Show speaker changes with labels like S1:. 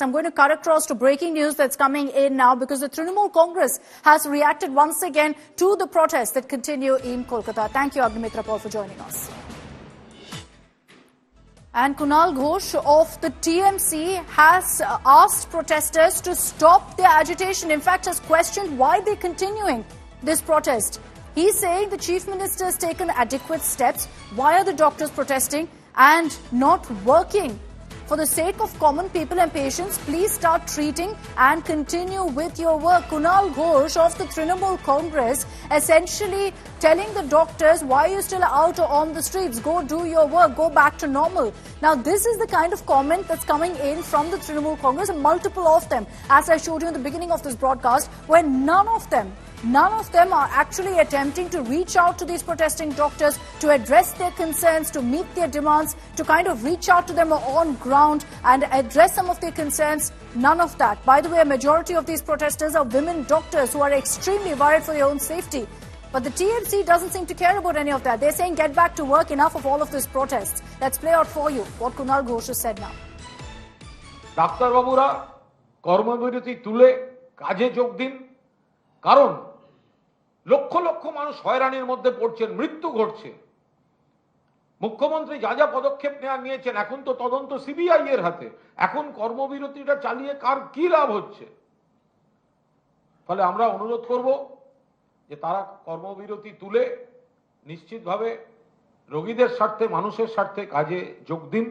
S1: I'm going to cut across to breaking news that's coming in now because the Trinamool Congress has reacted once again to the protests that continue in Kolkata. Thank you, Agnimitra Paul, for joining us. And Kunal Ghosh of the TMC has asked protesters to stop their agitation. In fact, has questioned why they're continuing this protest. He's saying the Chief Minister has taken adequate steps. Why are the doctors protesting and not working? For the sake of common people and patients, please start treating and continue with your work. Kunal Ghosh of the Trinamool Congress essentially telling the doctors, why are you still out on the streets? Go do your work. Go back to normal. Now, this is the kind of comment that's coming in from the Trinamool Congress, and multiple of them, as I showed you in the beginning of this broadcast, where none of them are actually attempting to reach out to these protesting doctors to address their concerns, to meet their demands, to kind of reach out to them on ground and address some of their concerns. None of that. By the way, a majority of these protesters are women doctors who are extremely worried for their own safety. But the TMC doesn't seem to care about any of that. They're saying, get back to work, enough of all of this protests. Let's play out for you what Kunal Ghosh has said now.
S2: Doctor বাবুরা কর্মবিরতি তুলে কাজে যোগ দিন, কারণ লক্ষ লক্ষ মানুষ হয়রানির মধ্যে পড়ছেন, মৃত্যু ঘটছে। মুখ্যমন্ত্রী যা যা পদক্ষেপ নিয়েছেন, এখন তো তদন্ত সিবিআই এর হাতে। এখন কর্মবিরতিটা চালিয়ে কার কি লাভ হচ্ছে? ফলে আমরা অনুরোধ করব যে তারা কর্মবিরতি তুলে নিশ্চিতভাবে রোগীদের স্বার্থে, মানুষের স্বার্থে কাজে যোগ দিন।